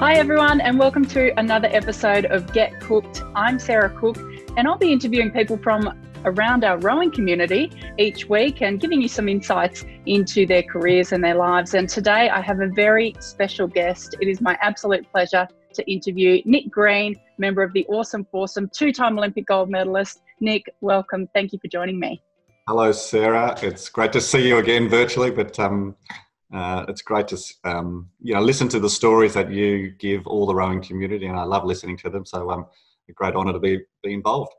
Hi everyone, and welcome to another episode of Get Cooked. I'm Sarah Cook, and I'll be interviewing people from around our rowing community each week and giving you some insights into their careers and their lives. And today I have a very special guest. It is my absolute pleasure to interview Nick Green, member of the Awesome Foursome, two-time Olympic gold medalist. Nick, welcome. Thank you for joining me. Hello, Sarah. It's great to see you again virtually, but it's great to listen to the stories that you give all the rowing community, and I love listening to them. So a great honour to be involved.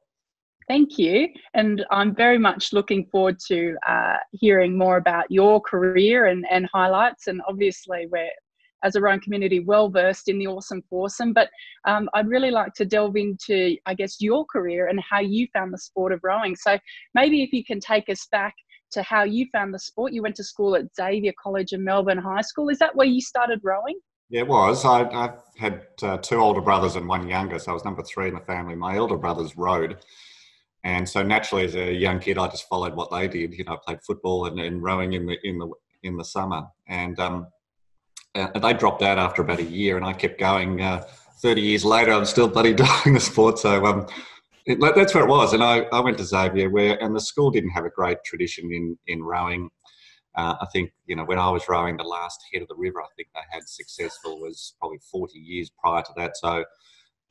Thank you. And I'm very much looking forward to hearing more about your career and highlights. And obviously we're, as a rowing community, well versed in the Awesome Foursome, but I'd really like to delve into, I guess, your career and how you found the sport of rowing. So maybe if you can take us back to how you found the sport. You went to school at Xavier College and Melbourne High School. Is that where you started rowing? Yeah, it was. I had two older brothers and one younger, so I was number three in the family. My elder brothers rowed. And so naturally, as a young kid, I just followed what they did. You know, I played football and rowing in the summer. And they dropped out after about a year, and I kept going. 30 years later, I'm still bloody doing the sport. So that's where it was. And I went to Xavier, and the school didn't have a great tradition in rowing. I think, when I was rowing the last head of the river, I think they had successful was probably 40 years prior to that. So,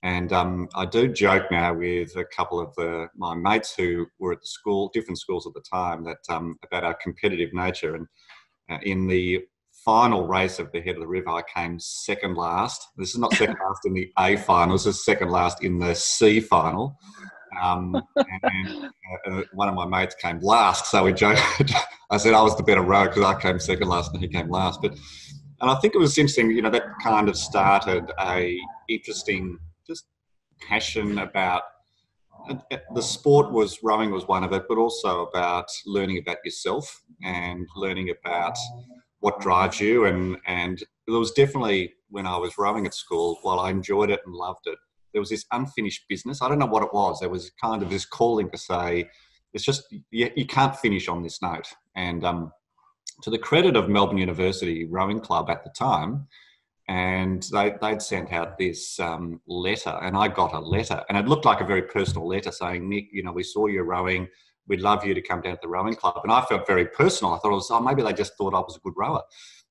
and I do joke now with a couple of my mates who were at the school, different schools at the time, that about our competitive nature. And in the final race of the head of the river, I came second last. This is not second last in the A final, this is second last in the C final. And one of my mates came last, so we joked. I said I was the better rower because I came second last and he came last. And I think it was interesting, that kind of started a interesting just passion about the sport. Rowing was one of it, but also about learning about yourself and learning about what drives you. And it was definitely, when I was rowing at school, while I enjoyed it and loved it, there was this unfinished business. I don't know what it was. There was kind of this calling to say, it's just, you can't finish on this note. And to the credit of Melbourne University Rowing Club at the time, and they'd sent out this letter, and I got a letter, and it looked like a very personal letter saying, Nick, we saw you rowing. We'd love you to come down to the rowing club. And I felt very personal. I thought maybe they just thought I was a good rower.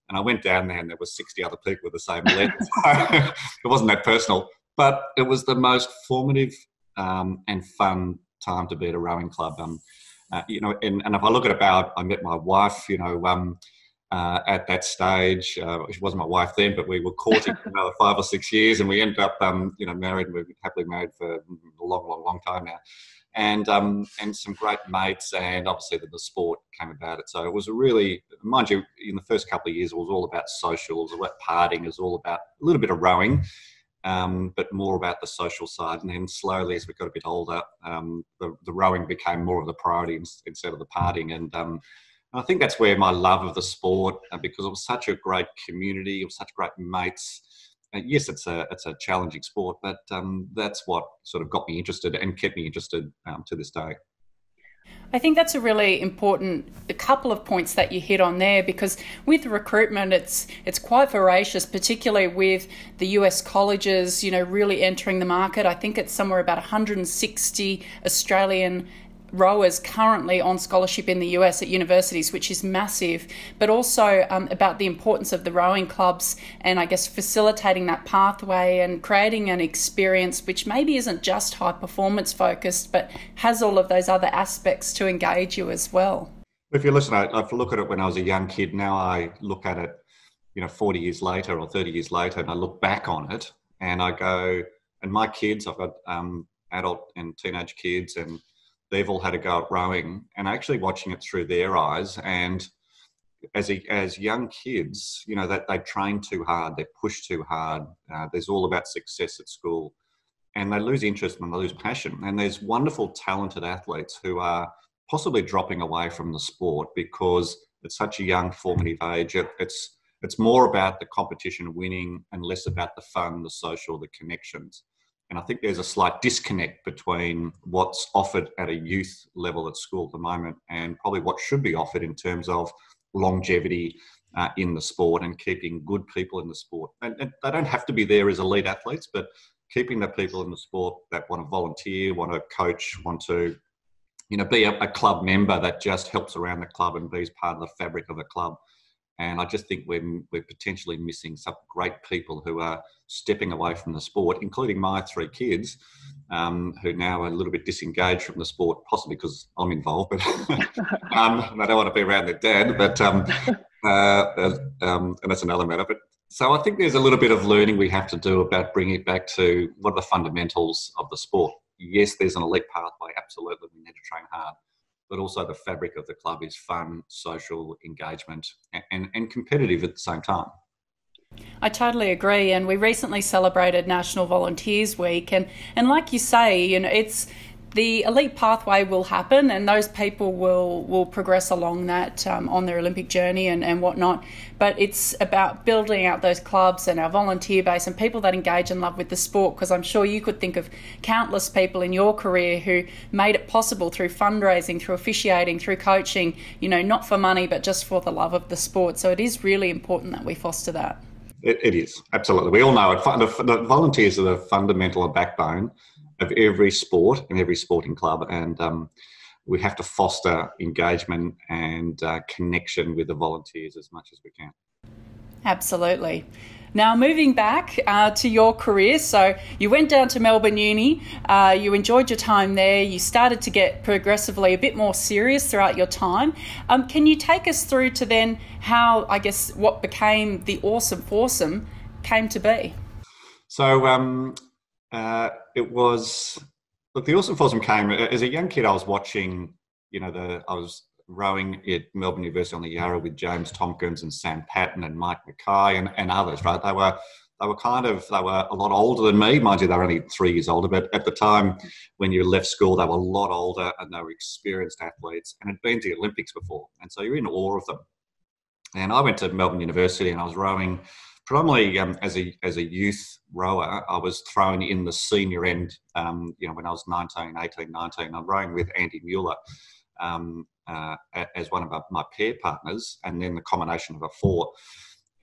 And I went down there and there were 60 other people with the same letter. So it wasn't that personal, but it was the most formative and fun time to be at a rowing club. And if I look at I met my wife, at that stage. She wasn't my wife then, but we were courting for another 5 or 6 years, and we ended up, married. We've been happily married for a long time now. And some great mates, and obviously the sport came about it. So it was mind you, in the first couple of years, it was all about social, it was about partying, it was all about a little bit of rowing, but more about the social side. And then slowly, as we got a bit older, the rowing became more of the priority instead of the partying. And I think that's where my love of the sport, because it was such a great community, it was such great mates. Yes, it's a challenging sport, but that's what sort of got me interested and kept me interested to this day. I think that's a really important couple of points that you hit on there, because with recruitment, it's quite voracious, particularly with the US colleges, really entering the market. I think it's somewhere about 160 Australian rowers currently on scholarship in the US at universities, which is massive, but also about the importance of the rowing clubs and I guess facilitating that pathway and creating an experience which maybe isn't just high performance focused, but has all of those other aspects to engage you as well. If you listen, I look at it when I was a young kid. Now I look at it, 40 years later or 30 years later, and I look back on it and I go, and my kids, I've got adult and teenage kids, and they've all had a go at rowing, and actually watching it through their eyes. And as young kids, that they train too hard, they push too hard. There's all about success at school, and they lose interest and they lose passion. And there's wonderful, talented athletes who are possibly dropping away from the sport because it's such a young, formative age. It's more about the competition, winning, and less about the fun, the social, the connections. And I think there's a slight disconnect between what's offered at a youth level at school at the moment and probably what should be offered in terms of longevity, in the sport and keeping good people in the sport. And they don't have to be there as elite athletes, but keeping the people in the sport that want to volunteer, want to coach, want to, be a club member that just helps around the club and be part of the fabric of the club. And I just think we're potentially missing some great people who are stepping away from the sport, including my 3 kids, who now are a little bit disengaged from the sport, possibly because I'm involved, but they don't want to be around their dad. But and that's another matter. But so I think there's a little bit of learning we have to do about bringing it back to what are the fundamentals of the sport. Yes, there's an elite pathway. Absolutely, we need to train hard. But also the fabric of the club is fun, social, engagement, and competitive at the same time. I totally agree. And we recently celebrated National Volunteers Week. And like you say, it's the elite pathway will happen and those people will progress along that on their Olympic journey and whatnot. But it's about building out those clubs and our volunteer base and people that engage and love with the sport, because I'm sure you could think of countless people in your career who made it possible through fundraising, through officiating, through coaching, not for money, but just for the love of the sport. So it is really important that we foster that. It is, absolutely. We all know it. The volunteers are the fundamental backbone of every sport and every sporting club, and we have to foster engagement and connection with the volunteers as much as we can. Absolutely. Now, moving back to your career, so you went down to Melbourne Uni, you enjoyed your time there, you started to get progressively a bit more serious throughout your time. Can you take us through to then how, I guess, what became the Awesome Foursome came to be? So it was, look, the Awesome Foursome came, as a young kid I was watching, I was rowing at Melbourne University on the Yarra with James Tompkins and Sam Patton and Mike Mackay and others, right? They were a lot older than me. Mind you, they were only 3 years older, but at the time when you left school, they were a lot older and they were experienced athletes and had been to the Olympics before. And so you're in awe of them. And I went to Melbourne University and I was rowing predominantly as a youth rower. I was thrown in the senior end, when I was 18, 19. I'm rowing with Andy Mueller as one of my pair partners, and then the combination of a 4.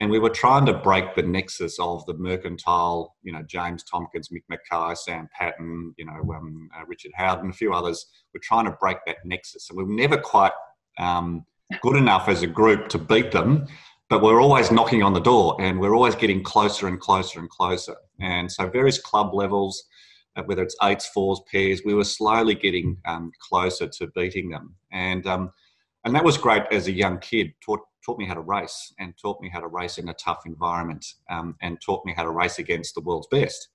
And we were trying to break the nexus of the mercantile, James Tompkins, Mick Mackay, Sam Patton, Richard Howden, a few others. We're trying to break that nexus. And we were never quite good enough as a group to beat them, but we're always knocking on the door and we're always getting closer and closer and closer. And so various club levels, whether it's 8s, 4s, pairs, we were slowly getting closer to beating them. And that was great as a young kid, taught me how to race and taught me how to race in a tough environment and taught me how to race against the world's best.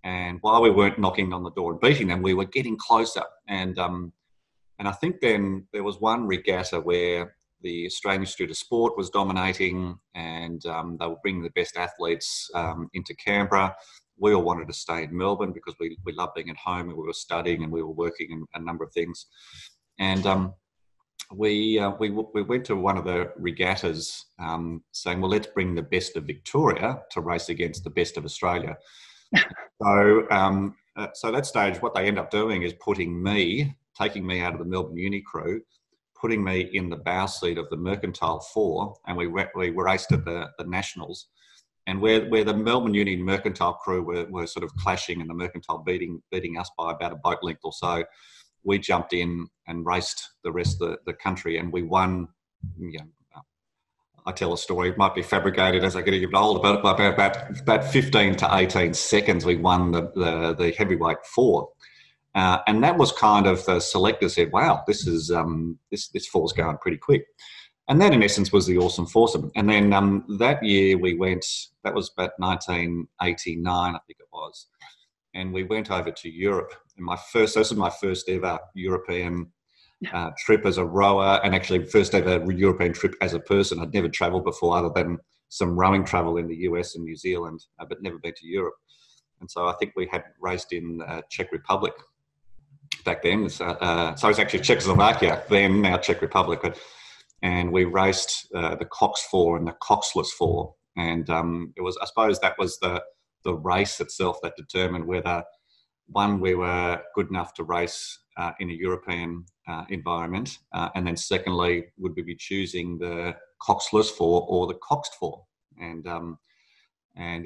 And while we weren't knocking on the door and beating them, we were getting closer. And I think then there was one regatta where the Australian Institute of Sport was dominating and they were bringing the best athletes into Canberra. We all wanted to stay in Melbourne because we loved being at home and we were studying and we were working in a number of things. And we went to one of the regattas saying, well, let's bring the best of Victoria to race against the best of Australia. So at that stage, what they end up doing is taking me out of the Melbourne Uni crew, putting me in the bow seat of the Mercantile 4, and we raced at the Nationals. And where the Melbourne Uni Mercantile crew were sort of clashing and the Mercantile beating us by about a boat length or so, we jumped in and raced the rest of the country and we won. I tell a story, it might be fabricated as I get even older, but by about 15 to 18 seconds, we won the heavyweight 4. And that was kind of the selector said, wow, this 4's going pretty quick. And that in essence was the Awesome Foursome. And then that year we went, that was about 1989, I think it was. And we went over to Europe. And this was my first ever European trip as a rower, and actually first ever European trip as a person. I'd never travelled before other than some rowing travel in the US and New Zealand, but never been to Europe. And so I think we had raced in Czech Republic back then. So it was actually Czechoslovakia then, now Czech Republic. And we raced the Cox 4 and the Coxless 4. And it was, I suppose that was the race itself that determined whether, one, we were good enough to race in a European environment, and then secondly, would we be choosing the coxless for or the coxed for. And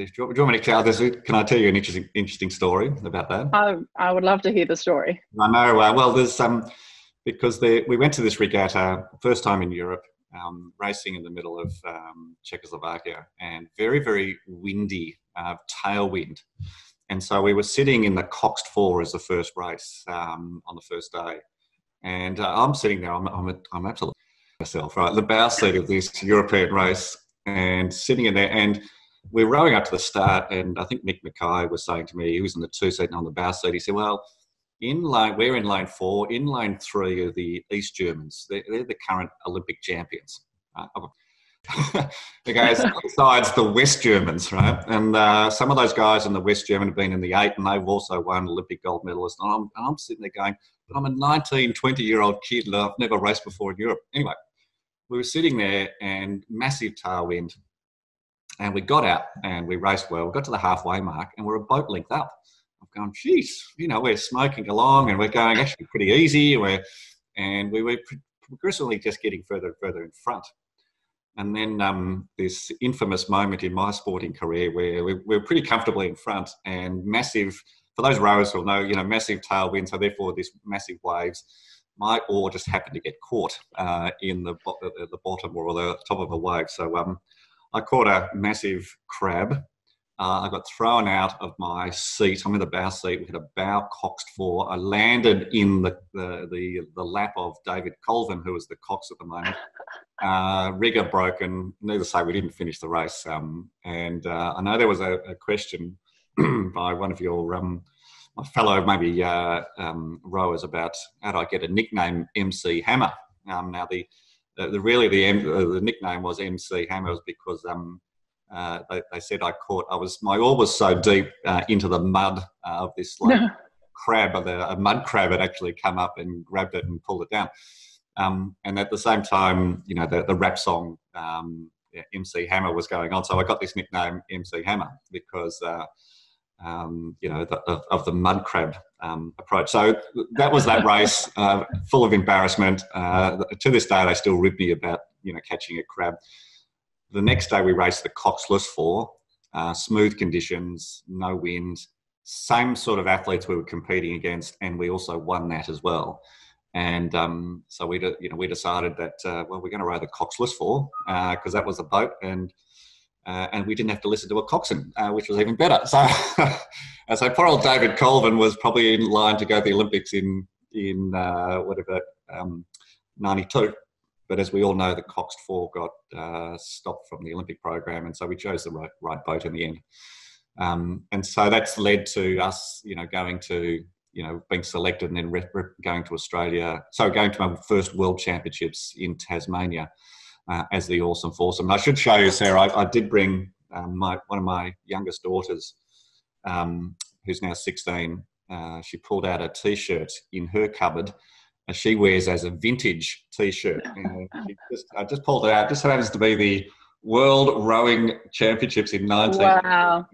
if, do you want me to tell this? Can I tell you an interesting story about that? I would love to hear the story. I know. Well, there's because we went to this regatta first time in Europe, racing in the middle of Czechoslovakia, and very, very windy tailwind. And so we were sitting in the coxed four as the first race on the first day, and I'm sitting there. I'm absolutely myself, right, the bow seat of this European race, and sitting in there, and we're rowing up to the start, and I think Mick Mackay was saying to me, he was in the two seat and on the bow seat, he said, well, we're in lane 4, in lane 3 are the East Germans. They're the current Olympic champions. The guys besides the West Germans, right? And some of those guys in the West German have been in the 8, and they've also won Olympic gold medalists. And I'm sitting there going, but I'm a 19, 20-year-old kid, and I've never raced before in Europe. Anyway, we were sitting there, and massive tailwind, and we got out and we raced well. We got to the halfway mark, and we're a boat length up. I'm going, geez, we're smoking along, and we're going actually pretty easy. We were progressively just getting further and further in front. And then this infamous moment in my sporting career where we were pretty comfortably in front, and massive, for those rowers who will know, massive tailwind, so therefore this massive waves. My oar just happened to get caught in the bottom or the top of a wave. So I caught a massive crab. I got thrown out of my seat. I'm in the bow seat. We had a bow coxed for. I landed in the lap of David Colvin, who was the cox at the moment. Rigger broken. Needless to say, we didn't finish the race. And I know there was a question by one of your my fellow maybe rowers about how do I get a nickname MC Hammer. Now the nickname was MC Hammer was because they said my oar was so deep into the mud of this crab, a mud crab had actually come up and grabbed it and pulled it down. And at the same time, the rap song MC Hammer was going on, so I got this nickname MC Hammer because of the mud crab approach. So that was that race, full of embarrassment. To this day, they still rib me about catching a crab. The next day we raced the coxless for, smooth conditions, no wind, same sort of athletes we were competing against, and we also won that as well. And so we decided that we're going to row the coxless for because that was the boat, and we didn't have to listen to a coxswain, which was even better. So poor old David Colvin was probably in line to go to the Olympics in 92. But as we all know, the coxed for got stopped from the Olympic program, and so we chose the right boat in the end. And so that's led to us, going to, being selected and then going to Australia. So going to my first World Championships in Tasmania as the Awesome Foursome. I should show you, Sarah, I did bring one of my youngest daughters, who's now 16. She pulled out a T-shirt in her cupboard. She wears as a vintage T-shirt. I just pulled it out. Just happens to be the World Rowing Championships in 19. Wow.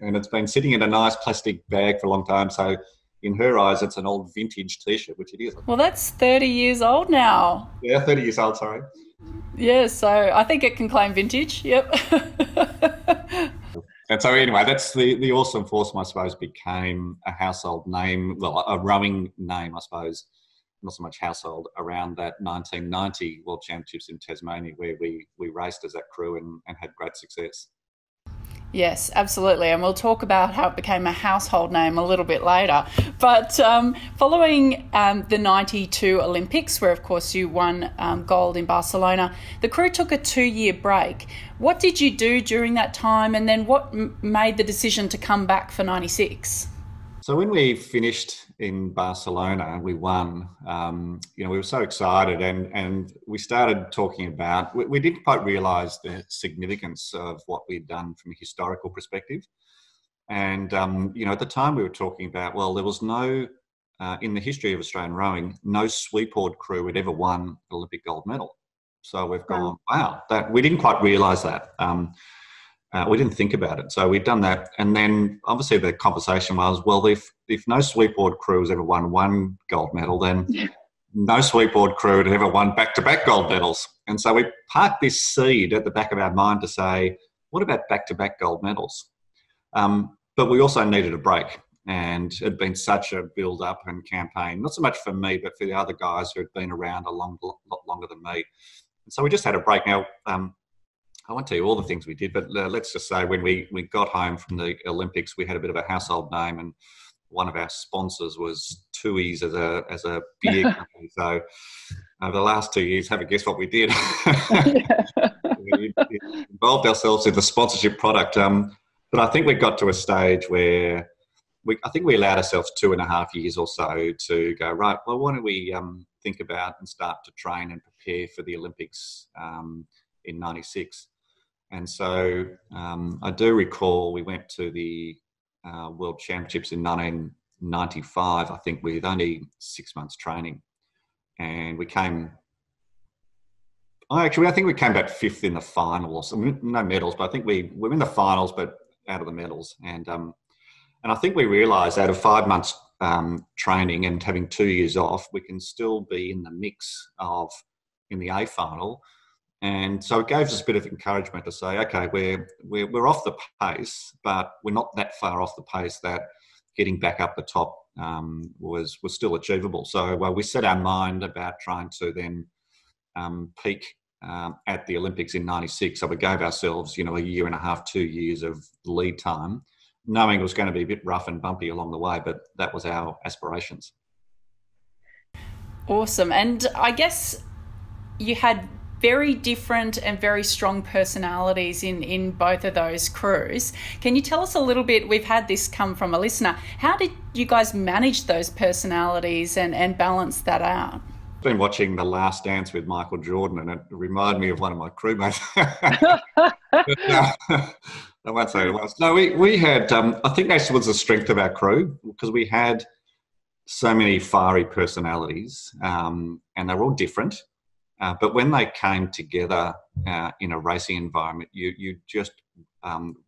And it's been sitting in a nice plastic bag for a long time. So in her eyes, it's an old vintage T-shirt, which it is. Well, that's 30 years old now. Yeah, 30 years old, sorry. Yeah, so I think it can claim vintage. Yep. And so anyway, that's the Awesome Foursome, I suppose, became a household name, well, a rowing name, I suppose. Not so much household, around that 1990 World Championships in Tasmania, where we raced as that crew and had great success. Yes, absolutely. And we'll talk about how it became a household name a little bit later. But following the 92 Olympics, where, of course, you won gold in Barcelona, the crew took a 2-year break. What did you do during that time? And then what made the decision to come back for 96? So when we finished in Barcelona, we won. We were so excited, and we started talking about. We didn't quite realise the significance of what we'd done from a historical perspective. And at the time we were talking about, well, there was no in the history of Australian rowing, no sweep-oared crew had ever won an Olympic gold medal. So we've gone, wow, that we didn't quite realise that. We didn't think about it. So we'd done that. And then obviously the conversation was, well, if no sweep-oared crew has ever won one gold medal, then no sweepboard crew had ever won back-to-back gold medals. And so we parked this seed at the back of our mind to say, what about back-to-back gold medals? But we also needed a break. And it had been such a build-up and campaign, not so much for me, but for the other guys who had been around a lot longer than me. And so we just had a break. Now, I won't tell you all the things we did, but let's just say when we got home from the Olympics, we had a bit of a household name, and one of our sponsors was Tui's as a beer company. So over the last 2 years, have a guess what we did. We involved ourselves in the sponsorship product. But I think we got to a stage where I think we allowed ourselves 2.5 years or so to go, right, well, why don't we think about and start to train and prepare for the Olympics in 96. And so I do recall we went to the World Championships in 1995, I think, with only 6 months training. And we came, I think we came back fifth in the final, or some, no medals, but I think we were in the finals, but out of the medals. And I think we realised out of 5 months training and having 2 years off, we can still be in the mix in the A final. And so it gave us a bit of encouragement to say, okay, we're off the pace, but we're not that far off the pace that getting back up the top was still achievable. So we set our mind about trying to then peak at the Olympics in 96. So we gave ourselves, a 1.5 2 years of lead time, knowing it was going to be a bit rough and bumpy along the way, but that was our aspirations. Awesome. And I guess you had very different and very strong personalities in both of those crews. Can you tell us a little bit, we've had this come from a listener, how did you guys manage those personalities and balance that out? I've been watching The Last Dance with Michael Jordan, and it reminded me of one of my crewmates. I won't say it was. No, we had, I think that was the strength of our crew, because we had so many fiery personalities, and they're all different. But when they came together in a racing environment, you just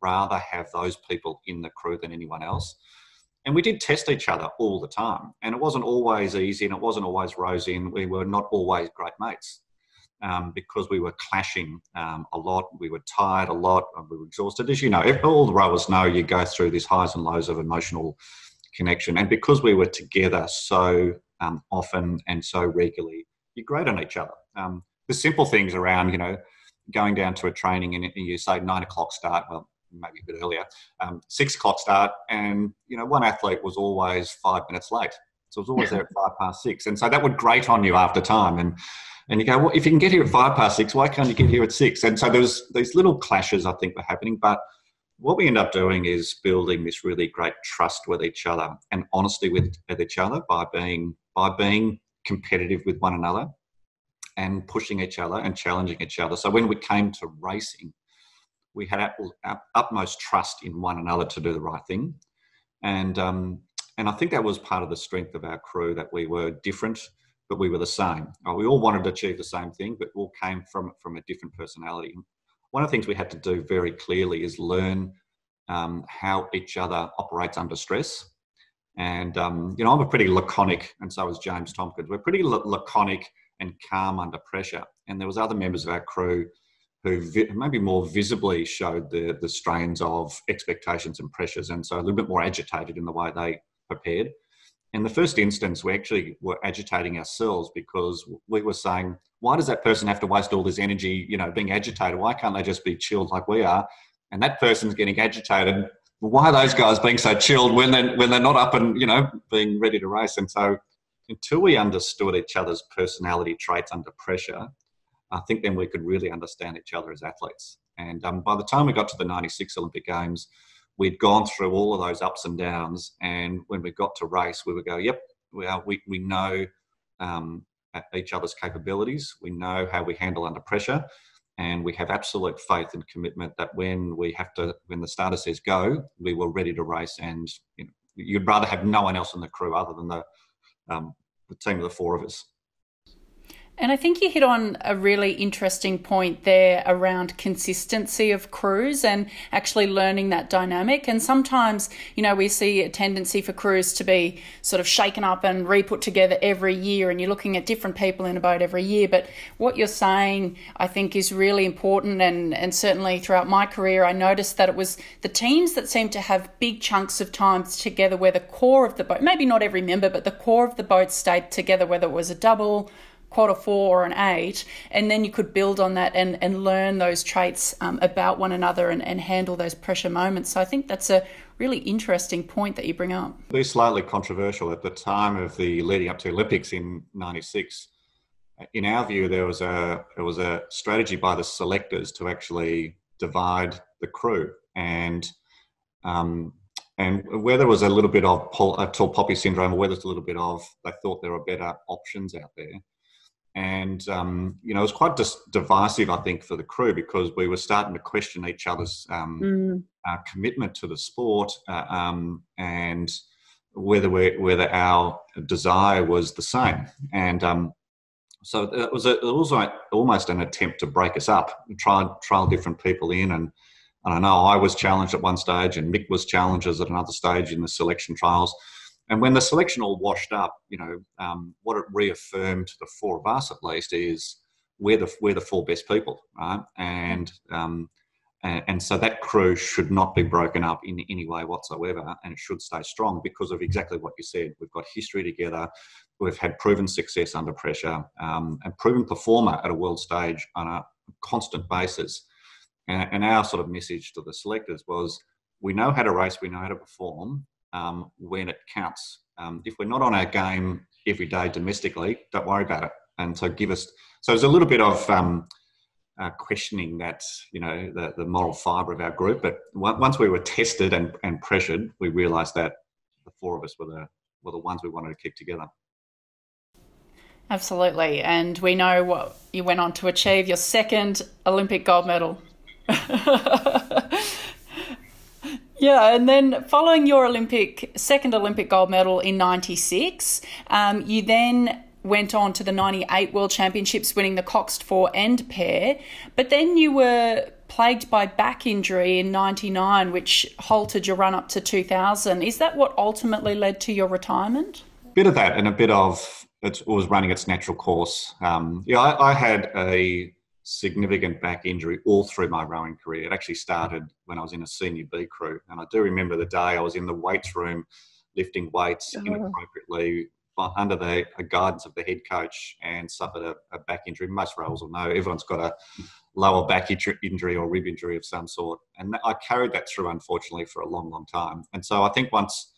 rather have those people in the crew than anyone else. And we did test each other all the time. And it wasn't always easy, and it wasn't always rosy, and we were not always great mates. Because we were clashing a lot, we were tired a lot, we were exhausted. As you know, all the rowers know, you go through these highs and lows of emotional connection. And because we were together so often and so regularly, you grate on each other. The simple things around, going down to a training and you say 9 o'clock start, well, maybe a bit earlier, 6 o'clock start, and, one athlete was always 5 minutes late. So it was always there at 6:05. And so that would grate on you after time. And you go, well, if you can get here at 6:05, why can't you get here at 6? And so there was these little clashes, I think, were happening. But what we end up doing is building this really great trust with each other and honesty with each other by being competitive with one another and pushing each other and challenging each other. So when we came to racing, we had utmost trust in one another to do the right thing. And I think that was part of the strength of our crew, that we were different, but we were the same. We all wanted to achieve the same thing, but all came from a different personality. One of the things we had to do very clearly is learn how each other operates under stress. And, I'm a pretty laconic, and so is James Tompkins. We're pretty laconic and calm under pressure. And there was other members of our crew who maybe more visibly showed the strains of expectations and pressures, and so a little bit more agitated in the way they prepared. In the first instance, we actually were agitating ourselves, because we were saying, why does that person have to waste all this energy, being agitated? Why can't they just be chilled like we are? And that person's getting agitated. Why are those guys being so chilled when they're not up and, being ready to race? And so until we understood each other's personality traits under pressure, I think then we could really understand each other as athletes. And by the time we got to the 96 Olympic Games, we'd gone through all of those ups and downs. And when we got to race, we would go, yep, we know each other's capabilities. We know how we handle under pressure. And we have absolute faith and commitment that when the starter says go, we were ready to race. And you'd rather have no one else in the crew other than the team of the four of us. And I think you hit on a really interesting point there around consistency of crews and actually learning that dynamic. And sometimes, we see a tendency for crews to be sort of shaken up and re-put together every year, and you're looking at different people in a boat every year. But what you're saying, I think, is really important. And certainly throughout my career, I noticed that it was the teams that seemed to have big chunks of time together where the core of the boat, maybe not every member, but the core of the boat stayed together, whether it was a double, quarter 4 or an 8, and then you could build on that and learn those traits about one another and handle those pressure moments. So I think that's a really interesting point that you bring up. It was slightly controversial at the time of the leading up to Olympics in '96. In our view, there was a strategy by the selectors to actually divide the crew, and whether there was a little bit of tall poppy syndrome or whether it's a little bit of they thought there were better options out there. And, it was quite divisive, I think, for the crew, because we were starting to question each other's commitment to the sport and whether our desire was the same. And so it was almost an attempt to break us up, trial different people in. And I know I was challenged at one stage and Mick was challenged at another stage in the selection trials. And when the selection all washed up, what it reaffirmed to the 4 of us, at least, is we're the 4 best people, right? And so that crew should not be broken up in any way whatsoever, and it should stay strong because of exactly what you said. We've got history together. We've had proven success under pressure and proven performer at a world stage on a constant basis. And our sort of message to the selectors was, we know how to race, we know how to perform. When it counts. If we're not on our game every day domestically, don't worry about it. And so there's a little bit of questioning that, the moral fibre of our group. But once we were tested and pressured, we realised that the 4 of us were the ones we wanted to keep together. Absolutely. And we know what you went on to achieve, your 2nd Olympic gold medal. Yeah, and then following your 2nd Olympic gold medal in '96, you then went on to the '98 World Championships, winning the coxed 4 and pair. But then you were plagued by back injury in '99, which halted your run up to 2000. Is that what ultimately led to your retirement? A bit of that, and a bit of it was running its natural course. I had a significant back injury all through my rowing career. It actually started when I was in a senior B crew, and I do remember the day I was in the weights room lifting weights inappropriately under the guidance of the head coach and suffered a back injury. Most rowers will know everyone's got a lower back injury or rib injury of some sort, and I carried that through, unfortunately, for a long time. And so I think once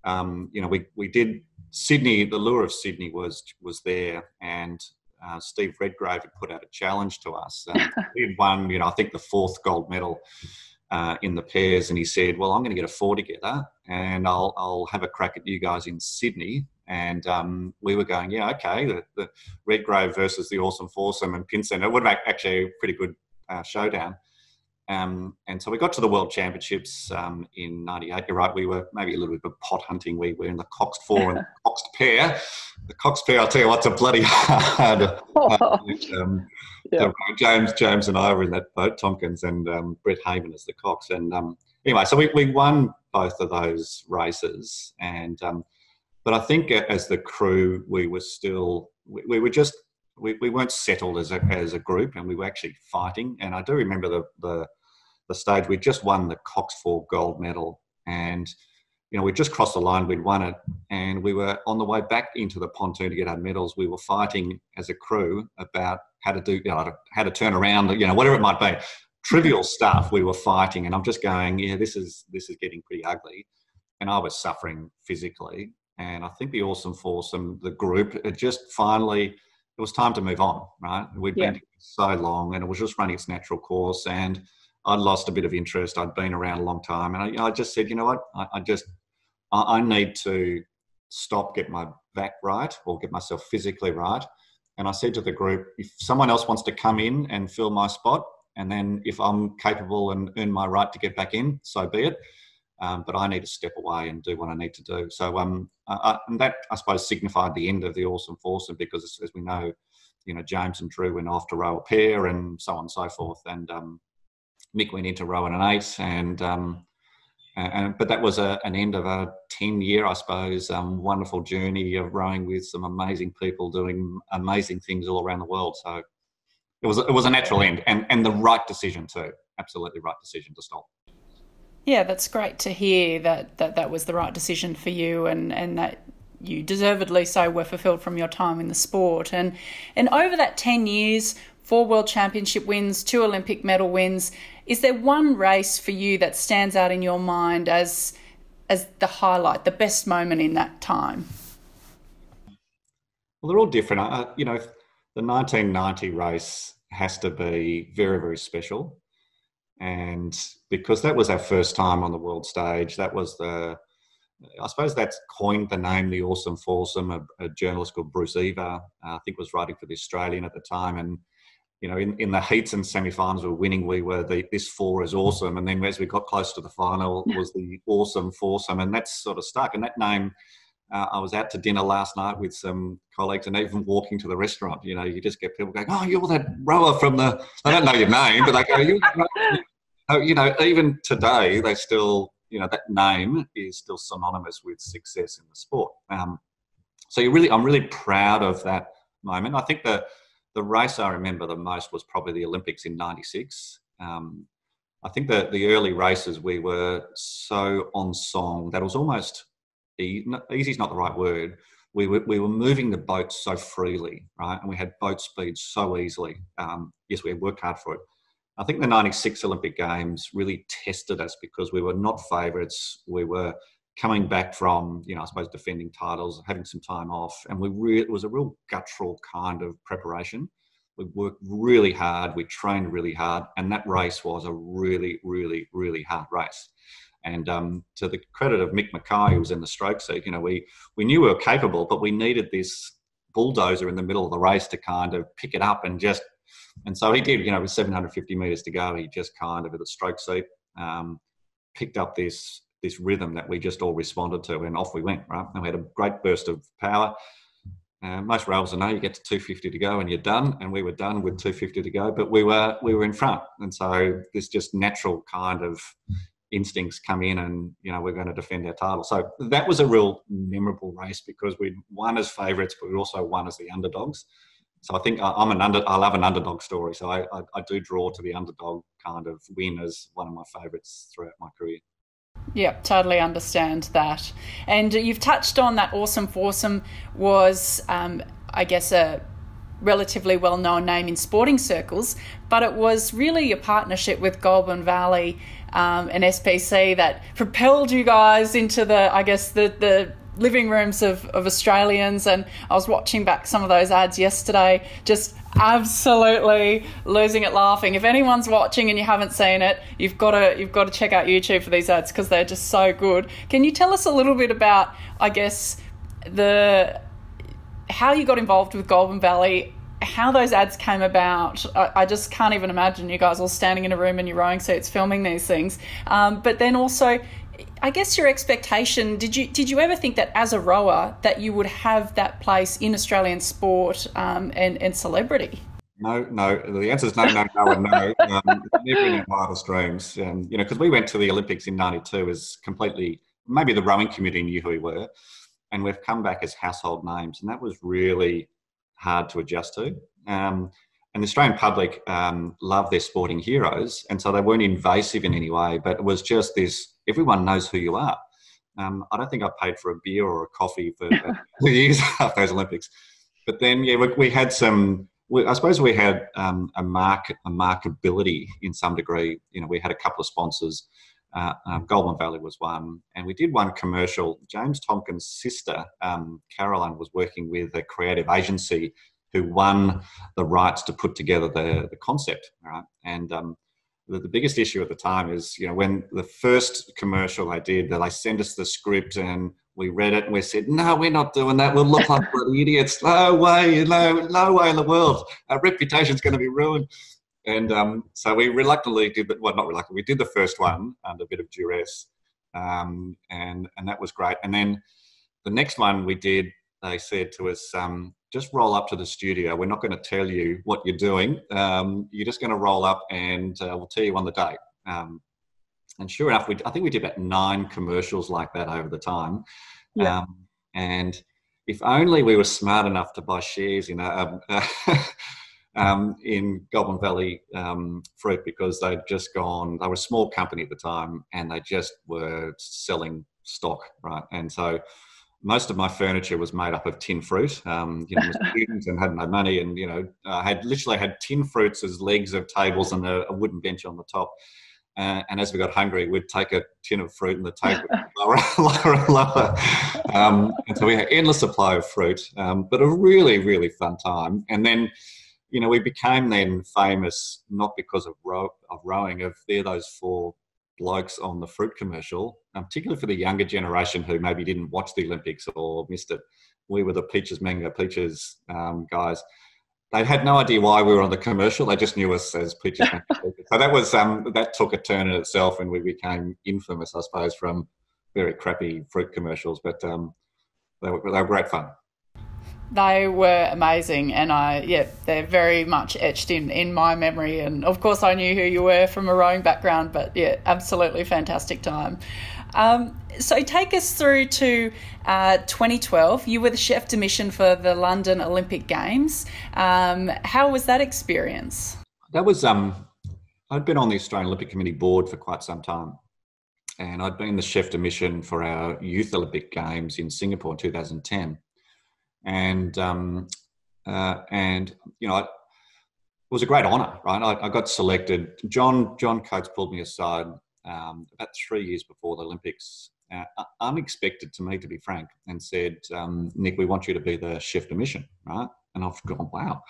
we did Sydney, the lure of Sydney was there, and Steve Redgrave had put out a challenge to us. We had won, I think the 4th gold medal in the pairs, and he said, "Well, I'm going to get a 4 together, and I'll have a crack at you guys in Sydney." And we were going, "Yeah, okay." The Redgrave versus the Awesome Foursome and Pinsent. It would have actually a pretty good showdown. And so we got to the World Championships in '98. You're right, we were maybe a little bit of pot hunting. We were in the coxed 4 and the coxed pair. The coxed pair, I'll tell you what's a bloody hard. James and I were in that boat, Tompkins and Brett Haven as the cox. And anyway, so we won both of those races. And but I think as the crew, we were still we weren't settled as a group, and we were actually fighting. And I do remember the stage we just won the cox 4 gold medal, and we just crossed the line, we'd won it, and we were on the way back into the pontoon to get our medals. We were fighting as a crew about how to turn around, whatever it might be, trivial stuff. We were fighting, and I'm just going, this is getting pretty ugly, and I was suffering physically. And I think the Awesome Foursome, the group, it was time to move on, right? We'd been together so long, and it was just running its natural course, and I'd lost a bit of interest. I'd been around a long time, and I just said, you know what? I need to stop, get my back right, or get myself physically right. And I said to the group, if someone else wants to come in and fill my spot, and then if I'm capable and earn my right to get back in, so be it. But I need to step away and do what I need to do. So and that, I suppose, signified the end of the Awesome Foursome, because as we know, James and Drew went off to row a pair and so on and so forth. And Mick went into rowing an 8, but that was an end of a 10-year, I suppose, wonderful journey of rowing with some amazing people doing amazing things all around the world. So it was a natural end, and the right decision too. Absolutely right decision to stop. Yeah, that's great to hear that was the right decision for you, and that you deservedly so were fulfilled from your time in the sport. And over that 10 years, 4 World Championship wins, 2 Olympic medal wins. Is there one race for you that stands out in your mind as the highlight, the best moment in that time? Well, they're all different. The 1990 race has to be very, very special. And because that was our first time on the world stage, that was I suppose that's coined the name The Awesome Foursome. A journalist called Bruce Eva, I think, was writing for The Australian at the time. And in the heats and semi-finals we were winning, we were this 4 is awesome. And then as we got close to the final, it was The Awesome Foursome. And that's sort of stuck. And that name, I was out to dinner last night with some colleagues, and even walking to the restaurant, you just get people going, "Oh, you're that rower from the..." They don't know your name, but they go, "You're that..." Even today, they still, that name is still synonymous with success in the sport. So I'm really proud of that moment. I think the race I remember the most was probably the Olympics in '96. I think that the early races, we were so on song that it was almost easy is not the right word. We were moving the boat so freely, right? And we had boat speed so easily. Yes, we had worked hard for it. I think the '96 Olympic Games really tested us because we were not favourites. We were coming back from, I suppose, defending titles, having some time off. And it was a real guttural kind of preparation. We worked really hard. We trained really hard. And that race was a really, really, really hard race. And to the credit of Mick Mackay, who was in the stroke seat, we knew we were capable, but we needed this bulldozer in the middle of the race to kind of pick it up and so he did, with 750 metres to go, he just kind of, at the stroke seat, picked up this rhythm that we just all responded to, and off we went, right? And we had a great burst of power. Most rowers know you get to 250 to go and you're done, and we were done with 250 to go, but we were in front. And so this just natural kind of instincts come in, and we're going to defend our title. So that was a real memorable race because we won as favourites, but we also won as the underdogs. So I think I love an underdog story. So I do draw to the underdog kind of win as one of my favourites throughout my career. Yeah, totally understand that. And you've touched on that Awesome Foursome was, I guess, a relatively well-known name in sporting circles, but it was really a partnership with Goulburn Valley and SPC that propelled you guys into the living rooms of Australians. And I was watching back some of those ads yesterday, just absolutely losing it laughing. If anyone's watching and you haven't seen it, you've got to check out YouTube for these ads because they're just so good. Can you tell us a little bit about, I guess, how you got involved with Goulburn Valley, how those ads came about? I just can't even imagine you guys all standing in a room in your rowing suits filming these things. But then also, I guess your expectation, did you ever think that as a rower that you would have that place in Australian sport and celebrity? No. The answer is no, and no. Never in our wildest dreams. Because we went to the Olympics in '92 as completely, maybe the rowing community knew who we were, and we've come back as household names, and that was really hard to adjust to. And the Australian public love their sporting heroes, and so they weren't invasive in any way, but it was just this, everyone knows who you are. I don't think I paid for a beer or a coffee for 2 years after those Olympics. But then, we had I suppose we had a markability in some degree. We had a couple of sponsors. Goulburn Valley was one, and we did one commercial. James Tompkins' sister, Caroline, was working with a creative agency who won the rights to put together the concept, right? And the biggest issue at the time is, when the first commercial they did, they sent us the script and we read it and we said, no, we're not doing that. We'll look like bloody idiots. No way in the world. Our reputation's going to be ruined. And so we reluctantly did, we did the first one under a bit of duress. And that was great. And then the next one we did, they said to us, just roll up to the studio. We're not going to tell you what you're doing. You're just going to roll up and we'll tell you on the day. And sure enough, I think we did about 9 commercials like that over the time. Yeah. And if only we were smart enough to buy shares in in Goulburn Valley Fruit, because they'd just gone, they were a small company at the time and they just were selling stock, right? And so most of my furniture was made up of tin fruit. I was a student and had no money, and I had literally had tin fruits as legs of tables and a wooden bench on the top. And as we got hungry, we'd take a tin of fruit and the table lower, lower and lower. And so we had endless supply of fruit, but a really, really fun time. And then, we became then famous, not because of rowing, they're those 4 blokes on the fruit commercial, particularly for the younger generation who maybe didn't watch the Olympics or missed it. We were the Peaches Mango Peaches guys. They had no idea why we were on the commercial. They just knew us as Peaches Mango Peaches. So that was that took a turn in itself, and we became infamous, I suppose, from very crappy fruit commercials. But they were great fun. They were amazing, and they're very much etched in my memory. And of course, I knew who you were from a rowing background, but yeah, absolutely fantastic time. So take us through to 2012. You were the chef de mission for the London Olympic Games. How was that experience? That was I'd been on the Australian Olympic Committee board for quite some time, and I'd been the chef de mission for our Youth Olympic Games in Singapore in 2010. And it was a great honour, right? I got selected. John Coates pulled me aside about 3 years before the Olympics, unexpected to me, to be frank, and said, Nick, we want you to be the chef de mission, right? And I've gone, wow.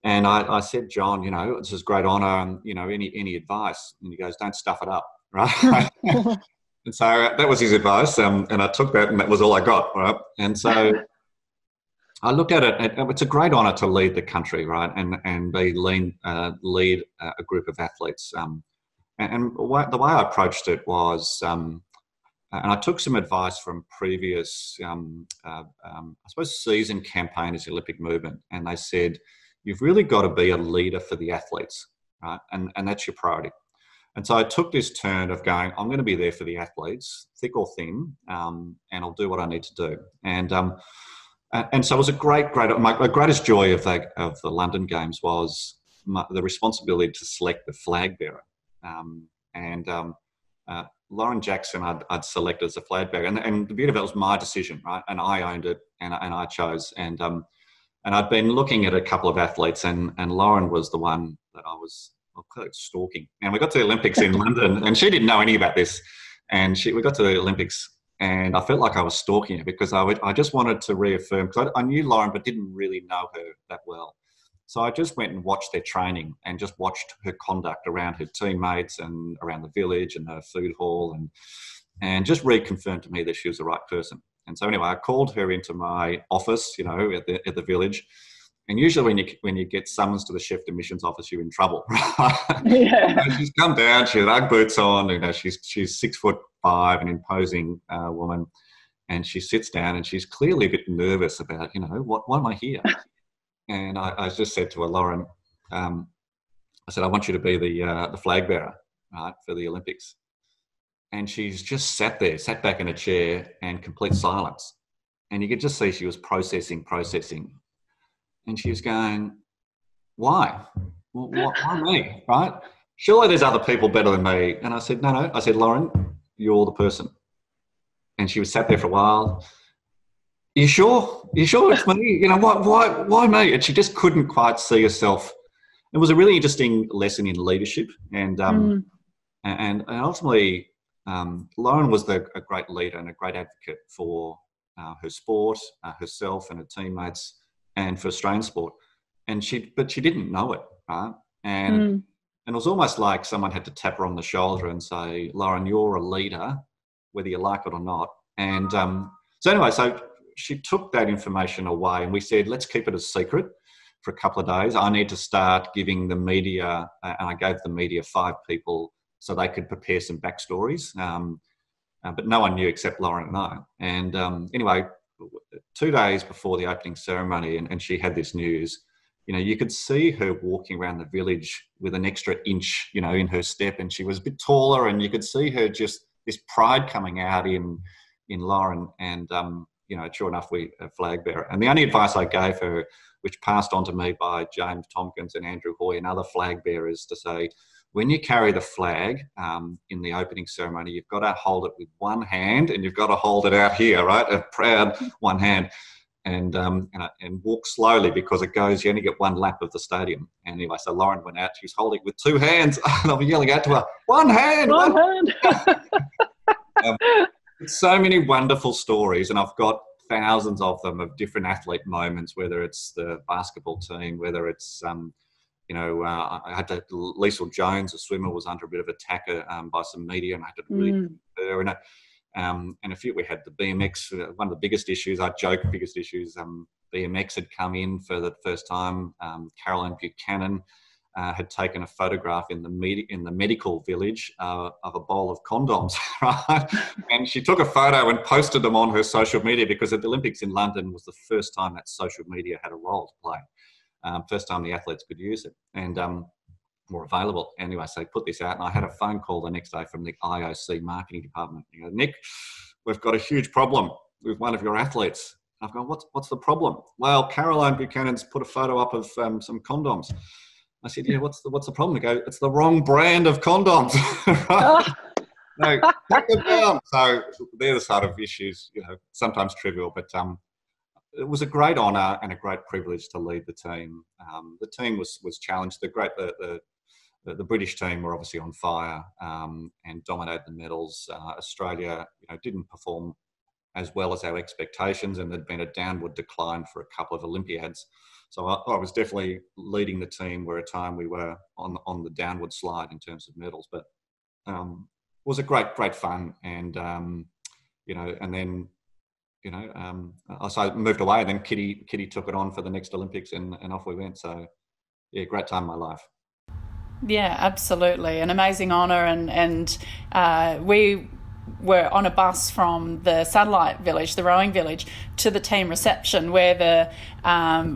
And I said, John, this is a great honour, and, any advice? And he goes, don't stuff it up, right? And so that was his advice, and I took that, and that was all I got, right? And so I looked at it. It's a great honour to lead the country, right, and lead a group of athletes. And the way I approached it was, and I took some advice from previous, I suppose, seasoned campaigners in the Olympic movement, and they said, you've really got to be a leader for the athletes, right, and that's your priority. And so I took this turn of going, I'm going to be there for the athletes, thick or thin, and I'll do what I need to do. And so it was my greatest joy of the London Games was the responsibility to select the flag bearer. Lauren Jackson I'd selected as a flag bearer. And the beauty of it was my decision, right? And I owned it, and I chose. And I'd been looking at a couple of athletes, and Lauren was the one that I was stalking. And we got to the Olympics in London, and she didn't know anything about this. And we got to the Olympics, and I felt like I was stalking her because I just wanted to reaffirm, because I knew Lauren but didn't really know her that well. So I just went and watched their training and just watched her conduct around her teammates and around the village and her food hall, and just reconfirmed to me that she was the right person. And so anyway, I called her into my office, at the village. And usually when you get summons to the chef de mission's office, you're in trouble. Yeah. She's come down, she had Ugg boots on, she's 6'5", an imposing woman. And she sits down and she's clearly a bit nervous about, why am I here? And I just said to her, Lauren, I said, I want you to be the flag bearer, right, for the Olympics. And she's just sat back in a chair, and complete silence. And you could just see she was processing. And she was going, why? Well, why me, right? Surely there's other people better than me. And I said, no. I said, Lauren, you're the person. And she was sat there for a while. You sure it's me? Why me? And she just couldn't quite see herself. It was a really interesting lesson in leadership. And ultimately, Lauren was a great leader and a great advocate for her sport, herself and her teammates, and for Australian sport. But she didn't know it, right? And it was almost like someone had to tap her on the shoulder and say, Lauren, you're a leader, whether you like it or not. And so she took that information away, and we said, let's keep it a secret for a couple of days. I need to start giving the media, and I gave the media 5 people so they could prepare some backstories. But no one knew except Lauren and I. And anyway, 2 days before the opening ceremony, and she had this news, you could see her walking around the village with an extra inch, in her step, and she was a bit taller, and you could see her just this pride coming out in Lauren, and sure enough, we a flag bearer. And the only advice I gave her, which passed on to me by James Tompkins and Andrew Hoy and other flag bearers, to say, when you carry the flag in the opening ceremony, you've got to hold it with one hand, and you've got to hold it out here, right? A proud one hand, and walk slowly, because it goes, you only get one lap of the stadium. And anyway, so Lauren went out, she was holding it with two hands, and I'm yelling out to her, one hand! One hand! So many wonderful stories, and I've got thousands of them, of different athlete moments, whether it's the basketball team, whether it's I had to, Liesl Jones, a swimmer, was under a bit of attack by some media, and I had to really her. And a few, we had the BMX, one of the biggest issues, I joke, biggest issues, BMX had come in for the first time. Caroline Buchanan had taken a photograph in the medical village of a bowl of condoms, right? And she took a photo and posted them on her social media, because at the Olympics in London was the first time that social media had a role to play. First time the athletes could use it, and more available. Anyway, so they put this out, and I had a phone call the next day from the IOC marketing department. Nick, we've got a huge problem with one of your athletes. I've gone, what's the problem? Well, Caroline Buchanan's put a photo up of some condoms. I said, yeah, what's the problem? They go, it's the wrong brand of condoms. Right? No, take them down. So they're the sort of issues, sometimes trivial, but it was a great honour and a great privilege to lead the team. The team was challenged. The British team were obviously on fire and dominated the medals. Australia, didn't perform as well as our expectations, and there'd been a downward decline for a couple of Olympiads. So I was definitely leading the team where a time we were on the downward slide in terms of medals. But it was a great fun, and and then. So I moved away, and then Kitty took it on for the next Olympics, and off we went. So, yeah, great time in my life. Yeah, absolutely. An amazing honour, and we were on a bus from the satellite village, the rowing village, to the team reception, where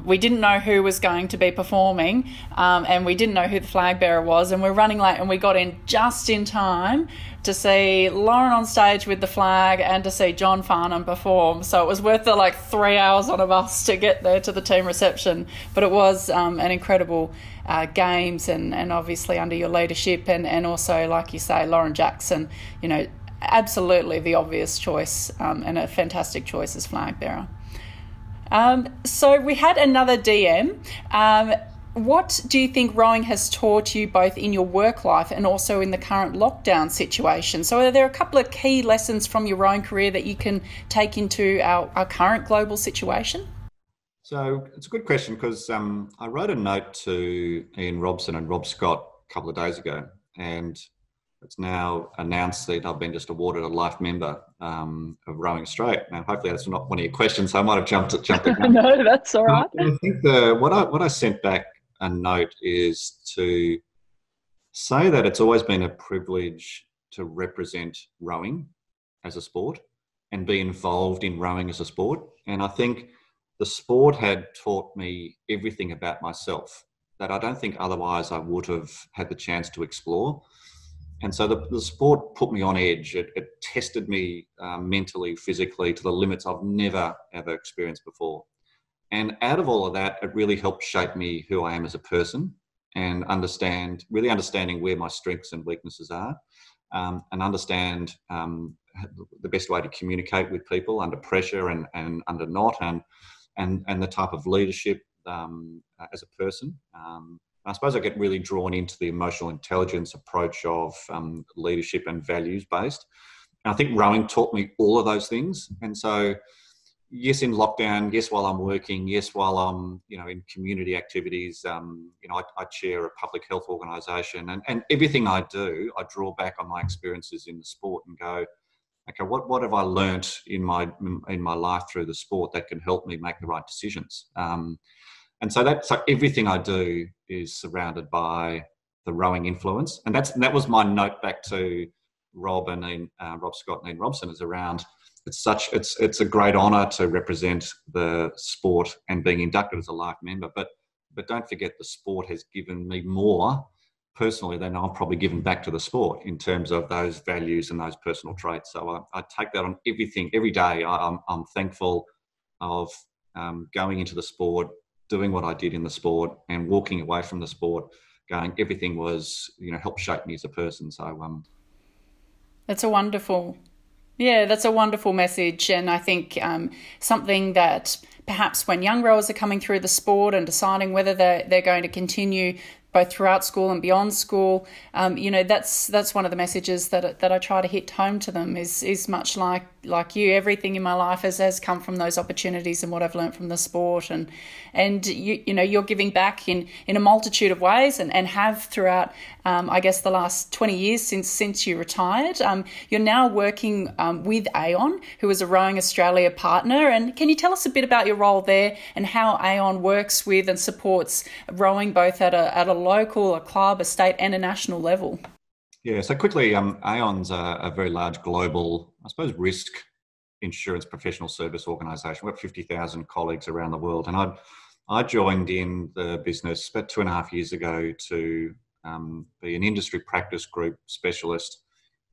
we didn't know who was going to be performing, and we didn't know who the flag bearer was, and we're running late, and we got in just in time to see Lauren on stage with the flag and to see John Farnham perform. So it was worth the 3 hours on a bus to get there to the team reception. But it was an incredible games, and obviously under your leadership, and also, like you say, Lauren Jackson, absolutely the obvious choice, and a fantastic choice as flag bearer. So we had another DM. What do you think rowing has taught you, both in your work life and also in the current lockdown situation? So are there a couple of key lessons from your rowing career that you can take into our current global situation? So it's a good question, because I wrote a note to Ian Robson and Rob Scott a couple of days ago, and it's now announced that I've been just awarded a life member of Rowing Australia. Now, hopefully that's not one of your questions, so I might have jumped in. No, that's all right. I think what I sent back a note is to say that it's always been a privilege to represent rowing as a sport and be involved in rowing as a sport. And I think the sport had taught me everything about myself that I don't think otherwise I would have had the chance to explore. And so the sport put me on edge. It tested me mentally, physically, to the limits I've never, ever experienced before. And out of all of that, it really helped shape me who I am as a person, and really understanding where my strengths and weaknesses are, and understand the best way to communicate with people under pressure and under not, and the type of leadership as a person. I suppose I get really drawn into the emotional intelligence approach of leadership and values based. And I think rowing taught me all of those things. And so, yes, in lockdown, yes, while I'm working, yes, while I'm, in community activities, I chair a public health organisation, and everything I do, I draw back on my experiences in the sport and go, okay, what have I learnt in my life through the sport that can help me make the right decisions? And so everything I do is surrounded by the rowing influence. And that was my note back to Rob and Rob Scott and Ian Robson is around. It's a great honour to represent the sport and being inducted as a life member. But don't forget, the sport has given me more personally than I've probably given back to the sport in terms of those values and those personal traits. So I take that on everything, every day. I'm thankful of going into the sport, doing what I did in the sport, and walking away from the sport, going, everything was, helped shape me as a person. So that's a wonderful message. And I think something that perhaps when young rowers are coming through the sport and deciding whether they're going to continue both throughout school and beyond school, that's one of the messages that I try to hit home to them is much like you. Everything in my life has come from those opportunities and what I've learned from the sport, and you're giving back in a multitude of ways and have throughout I guess the last 20 years since you retired. You're now working with Aon, who is a Rowing Australia partner, and can you tell us a bit about your role there and how Aon works with and supports rowing both at a local, a club, a state and a national level? Yeah, so quickly, Aon's a very large global, I suppose, risk insurance professional service organisation. We've got 50,000 colleagues around the world. And I joined in the business about 2.5 years ago to be an industry practice group specialist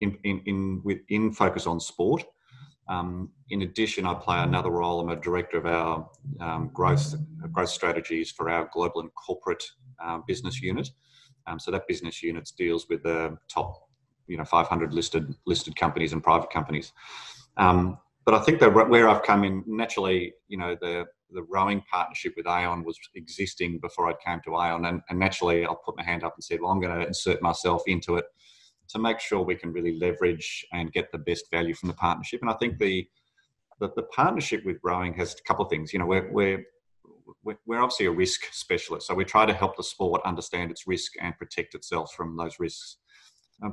in focus on sport. In addition, I play another role. I'm a director of our growth strategies for our global and corporate business unit. So that business unit deals with the top, 500 listed companies and private companies. But I think that where I've come in naturally, the rowing partnership with Aon was existing before I came to Aon, and naturally I put my hand up and said, well, I'm going to insert myself into it to make sure we can really leverage and get the best value from the partnership. And I think the partnership with rowing has a couple of things. We're obviously a risk specialist, so we try to help the sport understand its risk and protect itself from those risks.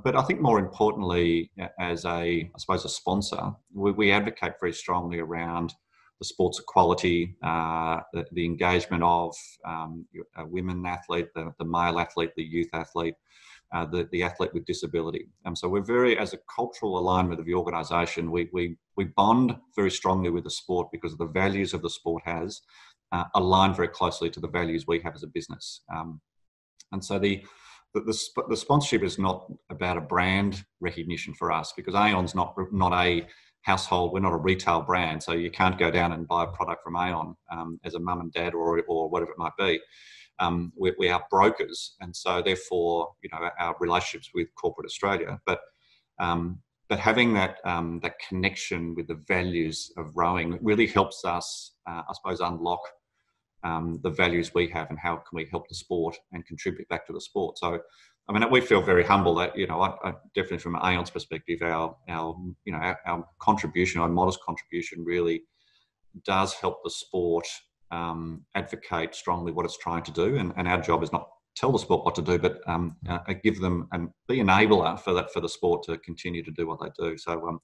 But I think more importantly, as a sponsor, we advocate very strongly around the sports equality, the engagement of a women athlete, the male athlete, the youth athlete, the athlete with disability. So we're very, as a cultural alignment of the organisation, we bond very strongly with the sport because of the values of the sport has align very closely to the values we have as a business. And so the sponsorship is not about a brand recognition for us, because Aon's not a household. We're not a retail brand, so you can't go down and buy a product from Aon as a mum and dad or whatever it might be. We are brokers, and so therefore, our relationships with corporate Australia, but having that connection with the values of rowing really helps us, I suppose, unlock the values we have and how can we help the sport and contribute back to the sport. So, I mean, we feel very humble that, I definitely from Aon's perspective, our contribution, our modest contribution really does help the sport advocate strongly what it's trying to do. And our job is not tell the sport what to do, but give them and be enabler for the sport to continue to do what they do. So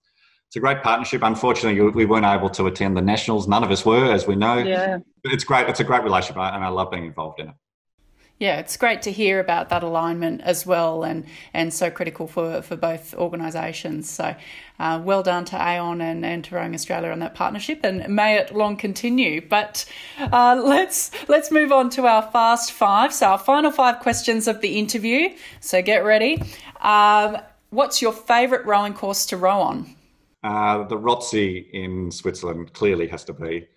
it's a great partnership. Unfortunately, we weren't able to attend the Nationals. None of us were, as we know. Yeah. But it's great. It's a great relationship, and I love being involved in it. Yeah, it's great to hear about that alignment as well, and so critical for both organisations. So well done to Aon and to Rowing Australia on that partnership, and may it long continue. But let's move on to our fast five. So our final 5 questions of the interview. So get ready. What's your favourite rowing course to row on? The Rothsee in Switzerland clearly has to be.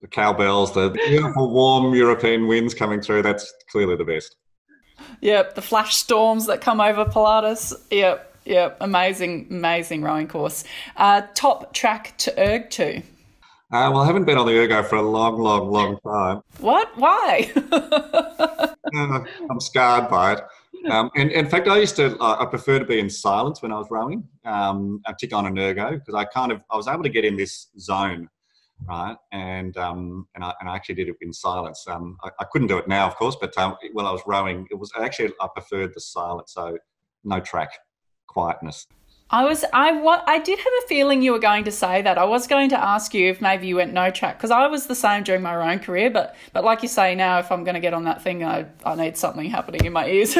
The cowbells, the beautiful warm European winds coming through, that's clearly the best. Yep, the flash storms that come over Pilatus. Yep, amazing rowing course. Top track to erg to? Well, I haven't been on the ergo for a long time. What? Why? I'm scarred by it. And in fact, I prefer to be in silence when I was rowing, particularly on an ergo, because I was able to get in this zone, right? And I actually did it in silence. I couldn't do it now, of course, but when I was rowing, I preferred the silence, so no track, quietness. I did have a feeling you were going to say that. I was going to ask you if maybe you went no track, because I was the same during my own career. But like you say now, if I'm going to get on that thing, I need something happening in my ears.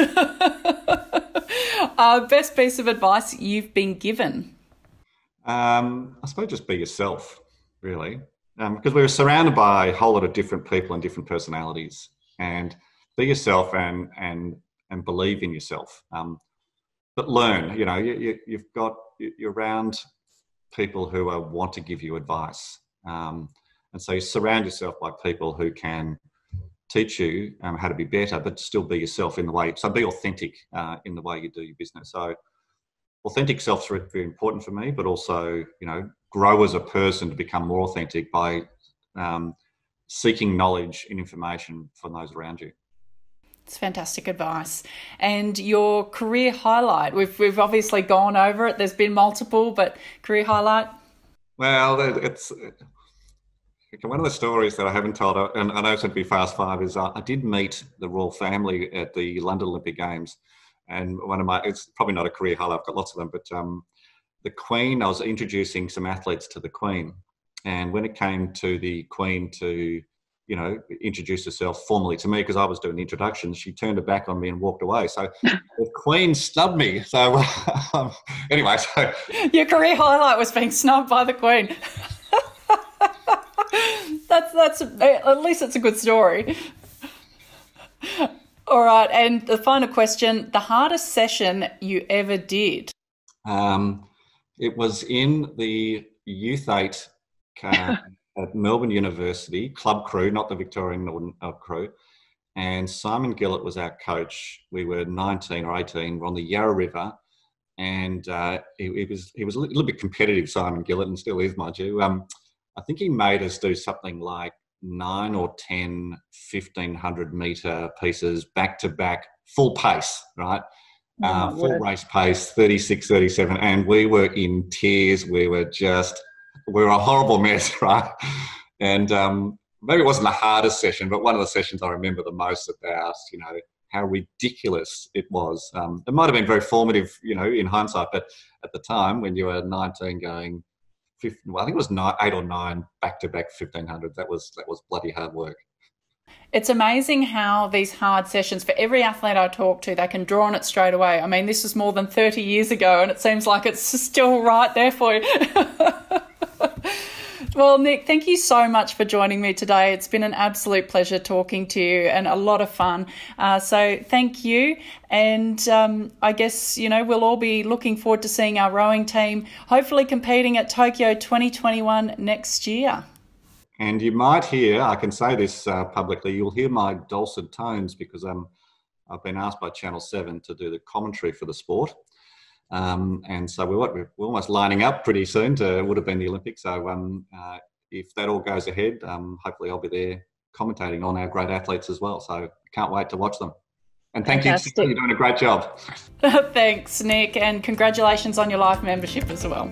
Best piece of advice you've been given? I suppose just be yourself, really, because we were surrounded by a whole lot of different people and different personalities, and be yourself and believe in yourself. But learn, you're around people who want to give you advice. And so you surround yourself by people who can teach you how to be better, but still be yourself in the way. So be authentic in the way you do your business. So authentic self is very important for me, but also, grow as a person to become more authentic by seeking knowledge and information from those around you. It's fantastic advice. And your career highlight, we've obviously gone over it. There's been multiple, but career highlight? Well, it's one of the stories that I haven't told, and I know it's going to be fast five, is I did meet the royal family at the London Olympic Games. And it's probably not a career highlight, I've got lots of them, but the Queen, I was introducing some athletes to the Queen. And when it came to the Queen to introduce herself formally to me, because I was doing introductions, she turned her back on me and walked away. So the Queen snubbed me. So anyway, so your career highlight was being snubbed by the Queen. that's at least it's a good story. All right, and the final question: the hardest session you ever did? It was in the Youth 8 at Melbourne University, club crew, not the Victorian Northern crew. And Simon Gillett was our coach. We were 19 or 18. We're on the Yarra River. And he was a little bit competitive, Simon Gillett, and still is, mind you. I think he made us do something like 9 or 10 1,500 metre pieces back-to-back, full pace, right? Full race pace, 36, 37. And we were in tears. We were a horrible mess, right? And maybe it wasn't the hardest session, but one of the sessions I remember the most about, how ridiculous it was. It might have been very formative, in hindsight, but at the time when you were 19 going, I think it was 8 or 9 back-to-back 1,500, that was bloody hard work. It's amazing how these hard sessions, for every athlete I talk to, they can draw on it straight away. I mean, this was more than 30 years ago and it seems like it's still right there for you. Well, Nick, thank you so much for joining me today. It's been an absolute pleasure talking to you and a lot of fun. So thank you. And I guess, we'll all be looking forward to seeing our rowing team hopefully competing at Tokyo 2021 next year. And you might hear, I can say this publicly, you'll hear my dulcet tones because I've been asked by Channel 7 to do the commentary for the sport. And so we're almost lining up pretty soon would have been the Olympics. So if that all goes ahead, hopefully I'll be there commentating on our great athletes as well. So can't wait to watch them. And thank you, you're doing a great job. Thanks, Nick, and congratulations on your life membership as well.